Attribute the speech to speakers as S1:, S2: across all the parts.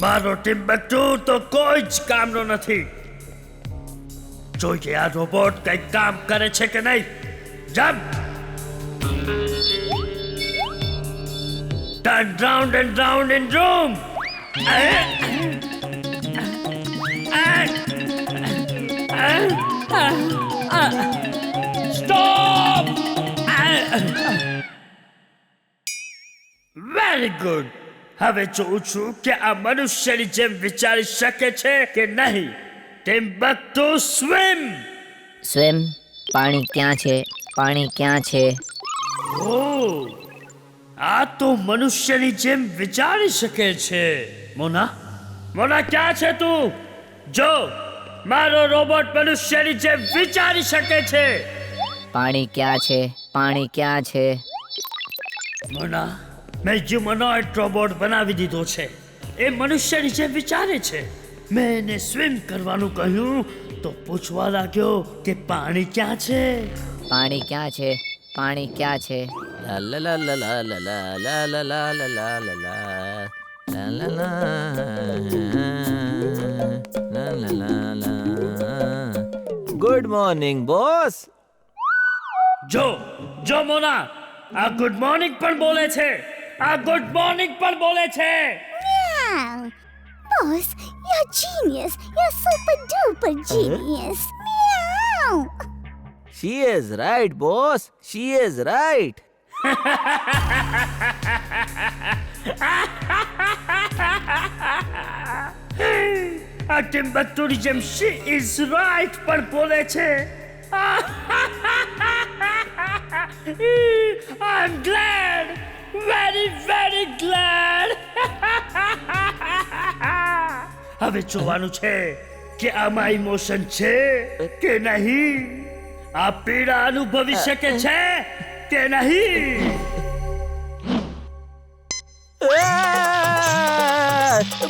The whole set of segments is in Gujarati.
S1: મારો ટિમ્બક્ટુ તો કોઈ જ કામનો નથી. જોઈએ આ રોબોટ કંઈક કામ કરે છે કે નહીં. Jump. Turn round and round in room. Stop! Very good. હવે જોઉં છું કે આ મનુષ્યની જેમ વિચારી શકે છે કે નહીં. Timbuktu swim.
S2: સ્વિમ? પાણી ક્યાં છે? પાણી ક્યાં છે?
S1: ઓહ, આ તો મનુષ્યની જેમ વિચારી શકે છે. મોના, મોના ક્યાં છે તું? જો, મારો રોબોટ મનુષ્યની જેમ વિચારી શકે છે.
S2: પાણી ક્યાં છે? પાણી ક્યાં છે?
S1: મોના, મેં હ્યુમનોઇડ રોબોટ બનાવી દીધો છે. એ મનુષ્યની જેમ વિચારે છે. મેં એને સ્વિમ કરવાનું કહ્યું તો પૂછવા લાગ્યો કે પાણી ક્યાં છે.
S2: પાણી ક્યાં છે? પાણી ક્યાં છે?
S3: La la la la la la la la la la la la la la la la la la la la. Good morning, boss.
S1: જો જો મોના, આ ગુડ મોર્નિંગ પણ બોલે છે. આ ગુડ મોર્નિંગ પણ બોલે છે.
S4: Meow. Boss, you're genius. You're super duper genius. Meow.
S3: She is right, boss. She is right.
S1: આ ટિમ્બક્ટુની જેમ she is right પણ બોલે છે. I'm glad. Very, very glad. હવે જોવાનું છે કે આમાં ઇમોશન છે કે નહીં. આ પીડા અનુભવી શકે છે કે નહીં.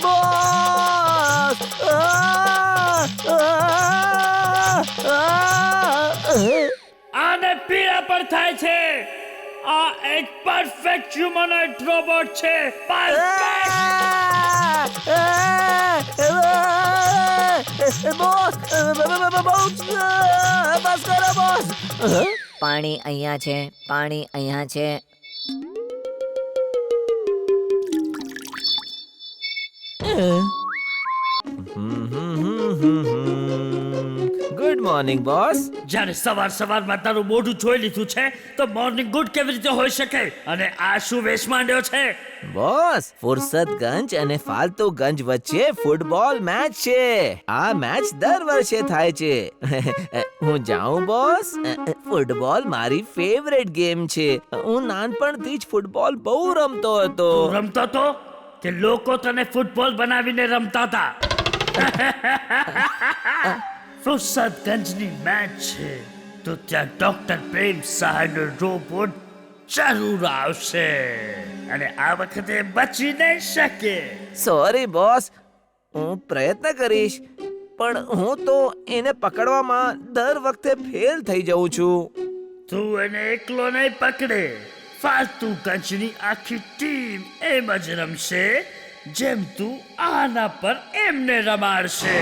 S3: Boss!
S1: આને પીડા પણ થાય છે. આ એક પરફેક્ટ હ્યુમનોઇડ રોબોટ છે.
S3: બોસ, બસ કરો બોસ.
S2: પાણી અહીંયા છે. પાણી અહીંયા છે.
S3: Good morning boss.
S1: જ્યારે સવારમાં તારું મોઢું જોઈ લીધું છે તો મોર્નિંગ ગુડ કેવી રીતે હોઈ શકે? અને આ શું વેશ માંડ્યો છે?
S3: બોસ, ફુરસતગંજ અને ફાલતુગંજ વચ્ચે ફૂટબોલ મેચ છે. આ મેચ દર વર્ષે થાય છે. હું જાઉં બોસ? ફૂટબોલ મારી ફેવરેટ ગેમ છે. હું નાનપણથી જ ફૂટબોલ બહુ રમતો હતો.
S1: તું રમતો તો કે લોકો તને ફૂટબોલ બનાવીને રમતા હતા? ફુરસતગંજની મેચ છે તો ત્યાં ડોક્ટર પ્રેમ સહાયનો રોબોટ જરૂર આવશે અને આ વખતે બચી નહીં શકે.
S3: સોરી બોસ, હું પ્રયત્ન કરીશ, પણ હું તો એને પકડવામાં દર વખતે ફેલ થઈ જઉં છું.
S1: તું એને એકલો નહીં પકડે. ફાલતુગંજની આખી ટીમ એમ જ રમશે જેમ તું આના પર એમને રમાડશે.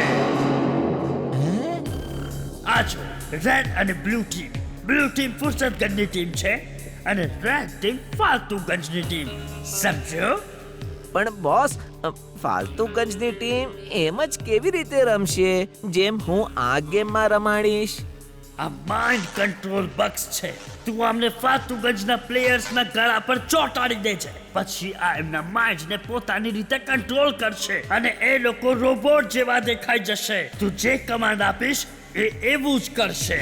S1: આ જો રેડ અને બ્લુ ટીમ. બ્લુ ટીમ ફુરસતગંજની ટીમ છે અને રેડ ટીમ ફાલતુગંજની ટીમ. સમજ્યો?
S3: પણ બોસ, ફાલતુગંજની ટીમ એમ જ કેવી રીતે રમશે જેમ હું આ ગેમમાં રમાડીશ?
S1: આ માઇન્ડ કંટ્રોલ બક્સ છે. તું આમને ફાલતુગંજના પ્લેયર્સના ગળા પર ચોંટાડી દે છે. પછી આ એમના માઇન્ડને પોતાની રીતે કંટ્રોલ કરશે અને એ લોકો રોબોટ જેવા દેખાઈ જશે. તું જે કમાન્ડ આપીશ એ એવું જ કરશે.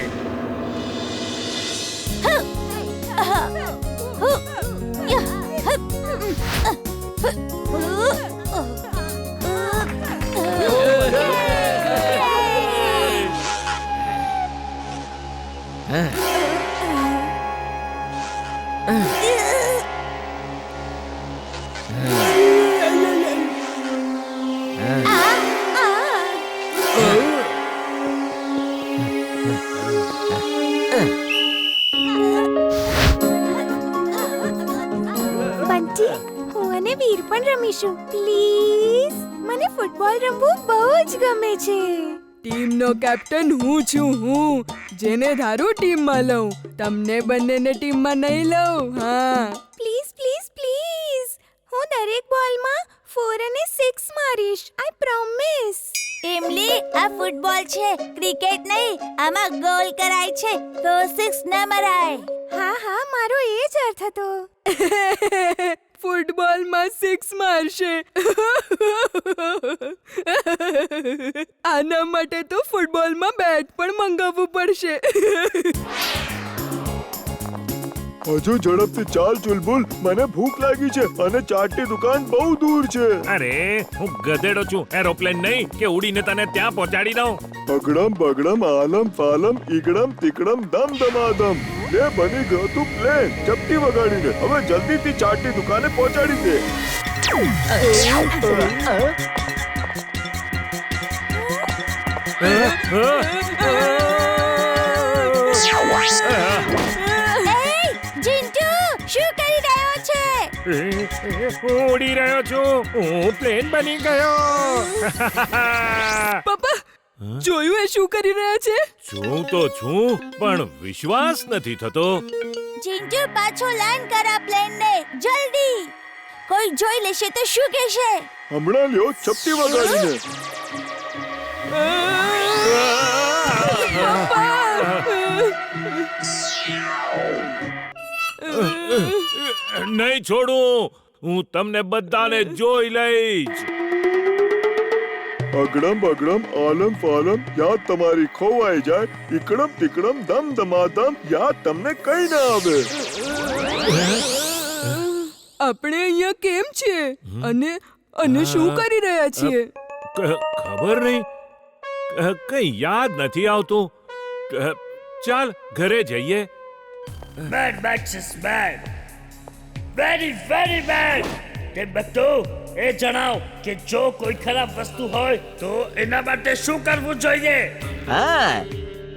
S5: આંટી હું અને વીર પણ રમીશું પ્લીઝ મને ફૂટબોલ રમવું બહુ જ ગમે છે
S6: ટીમનો કેપ્ટન હું છું જેને ધારું ટીમમાં લઉં તમને બંનેને ટીમમાં નહીં લઉં હા
S5: પ્લીઝ પ્લીઝ પ્લીઝ હું દરેક બોલમાં 4 અને 6 મારીશ આઈ પ્રોમિસ
S4: ઇમલી આ ફૂટબોલ છે ક્રિકેટ નહીં આમાં ગોલ કરાય છે તો 6 ન મરાય
S5: હા હા મારો એ જ અર્થ હતો
S6: ફૂટબોલમાં 6 મારશે આના માટે તો ફૂટબોલમાં બેટ પણ મંગાવવું પડશે
S7: હજુ ઝડપથી ચાલ ચુલબુલ મને ભૂખ લાગી છે અને ચાટની દુકાન બહુ દૂર છે
S8: અરે હું ગધેડો છું એરોપ્લેન નહીં કે ઉડીને તને ત્યાં પહોંચાડી દઉં
S7: અગડમ બગડમ આલમ પાલમ ઈગડમ તીકડમ દમ દમાદમ લે બની ગયો તું પ્લેન ચપટી વગાડીને હવે જલ્દીથી ચાટની દુકાને પહોંચાડી દે
S4: જીન્ટુ શું કરી રહ્યો છે
S8: હું ઉડી રહ્યો છું હું પ્લેન બની ગયો
S6: પપ્પા જોયું એ શું કરી રહ્યા છે
S8: છું તો છું પણ વિશ્વાસ નથી થતો
S4: જીન્ટુ પાછો લેન્ડ કર આ પ્લેનને જલ્દી કોઈ જોઈ લેશે તો શું કહેશે
S7: હમણાં લ્યો ચપટી વગાડીને
S8: નહીં છોડું હું તમને બધાને જોઈ લઈશ
S7: અગડમ બગડમ આલમ ફાલમ યાદ તમારી ખોવાઈ જાય ઈકડમ તીકડમ દમ દમાદમ યાદ તમને કઈ ના આવે
S6: આપણે અહીંયા કેમ છે અને અને શું કરી રહ્યા છીએ
S8: ખબર નહીં કઈ યાદ નથી આવતું ચાલ ઘરે જઈએ
S1: Mad Max is bad. Very, very bad. તે બધું એ જણાવ કે જો કોઈ ખરાબ વસ્તુ હોય તો એના માટે શું કરવું જોઈએ
S3: હા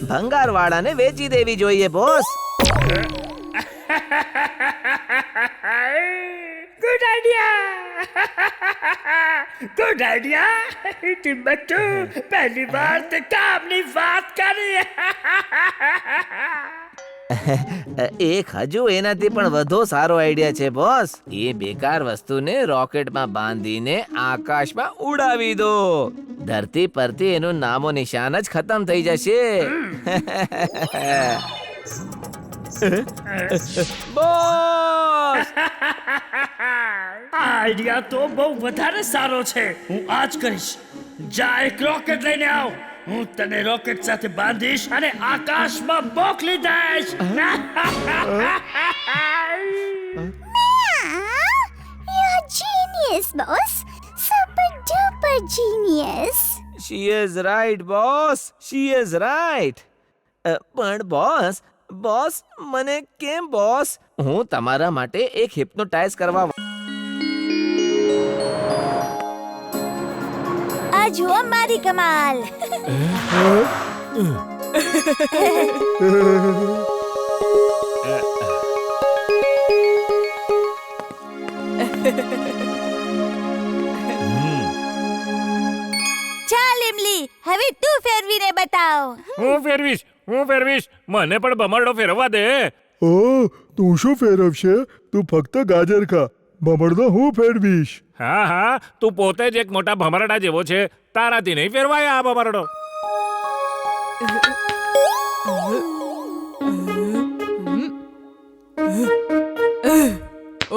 S3: ભંગારવાળાને વેચી દેવી જોઈએ boss
S1: good idea good idea Timbuktu પહેલી વાર તે કામની વાત કરી
S3: એક હજુ એનાથી પણ વધુ સારો આઈડિયા છે બોસ એ બેકાર વસ્તુને રોકેટમાં બાંધીને આકાશમાં ઉડાવી દો ધરતી પરથી એનું નામો નિશાન જ ખતમ થઈ જશે બોસ
S1: આઈડિયા તો બહુ વધારે સારો છે હું આજ કરીશ જા એક રોકેટ લઈને આવ હું તને રોકેટ સાથે બાંધીશ અને આકાશમાં મોકલી દઈશ
S4: You're genius, boss. Super duper genius.
S3: She is right, boss. She is right. પણ બોસ મને કેમ બોસ હું તમારા માટે એક હિપ્નોટાઇઝ કરવા
S4: આ જુઓ મારી કમાલ ચાલ ઇમલી હવે તું ફેરવીને બતાવ
S8: હું ફેરવીશ મને પણ ભમરડો ફેરવવા દે
S7: ઓ તું શું ફેરવશે તું ફક્ત ગાજર ખા ભમરડો હું ફેરવીશ
S8: હા તું પોતે જ એક મોટા ભમરડા જેવો છે તારાથી નહીં ફેરવાય આ ભમરડો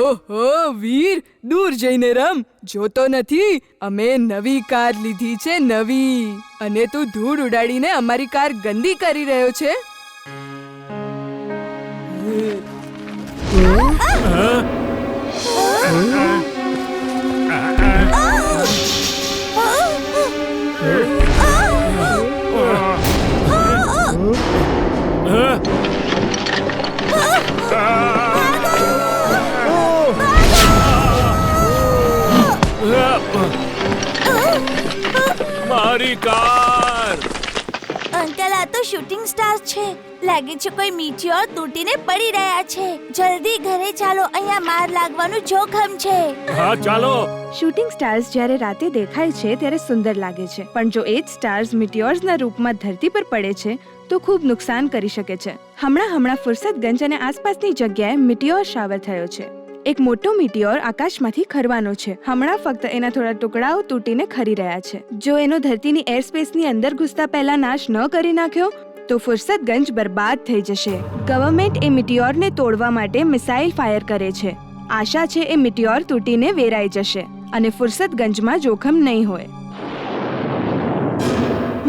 S6: ઓહો વીર દૂર જઈને રમ જોતો નથી અમે નવી કાર લીધી છે નવી અને તું ધૂળ ઉડાડીને અમારી કાર ગંદી કરી રહ્યો છે
S8: મારી કાર
S4: અંકલ, આ તો શૂટિંગ સ્ટાર્સ છે. લાગે છે કોઈ મીટિયોર તૂટીને પડી રહ્યા છે. જલ્દી ઘરે ચાલો, અહીંયા માર લાગવાનું જોખમ છે.
S8: હા ચાલો.
S9: શૂટિંગ સ્ટાર્સ જ્યારે રાતે દેખાય છે ત્યારે સુંદર લાગે છે, પણ જો એ જ સ્ટાર્સ મિટિયોર્સના રૂપમાં ધરતી પર પડે છે તો ખૂબ નુકસાન કરી શકે છે. હમણાં ફુરસતગંજ અને આસપાસની જગ્યાએ મિટિયોર શાવર થયો છે. એક મોટો મિટિયોર આકાશમાંથી ખરવાનો છે. હમણાં ફક્ત એના થોડા ટુકડાઓ તૂટીને ખરી રહ્યા છે. જો એનો ધરતીની એરસ્પેસની અંદર ઘૂસતા પહેલા નાશ ન કરી નાખ્યો તો ફુરસતગંજ બરબાદ થઈ જશે. ગવર્મેન્ટ એ મિટિયોરને તોડવા માટે મિસાઇલ ફાયર કરે છે. આશા છે એ મિટિયોર તૂટીને વેરાઈ જશે અને ફુરસતગંજમાં જોખમ નહીં હોય.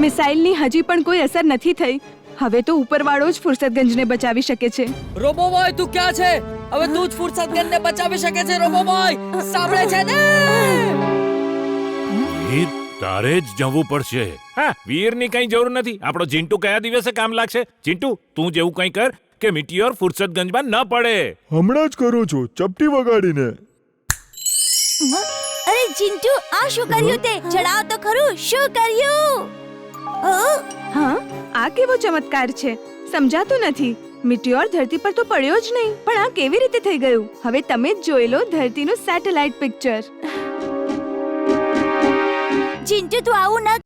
S9: મિસાઇલની હજી પણ કોઈ અસર નથી થઈ. હવે તો ઉપરવાળો જ ફુરસતગંજને બચાવી શકે છે.
S2: રોબોબોય તું ક્યાં છે? હવે તું જ ફુરસતગંજને બચાવી શકે છે. રોબોબોય સાંભળે છે ને?
S8: વીર, તારે જ જવું પડશે. હા, વીરની કઈ જરૂર નથી. આપણો ચિંટુ કયા દિવસે કામ લાગશે? ચિંટુ, તું જેવું કંઈ કર કે મિટિયોર ફુરસતગંજમાં ન પડે.
S7: હમણાં જ કરું છું, ચપટી વગાડીને.
S4: અરે ચિંટુ, આ શું કર્યું તે? જણાવ તો ખરું, શું કર્યું?
S9: હા, આ કેવો ચમત્કાર છે, સમજાતું નથી. મિટિયોર ધરતી પર તો પડ્યો જ નહીં, પણ આ કેવી રીતે થઈ ગયું? હવે તમે જ જોઈ લો ધરતીનું સેટેલાઇટ પિક્ચર.
S4: ચિંટુ, તું આવું ન.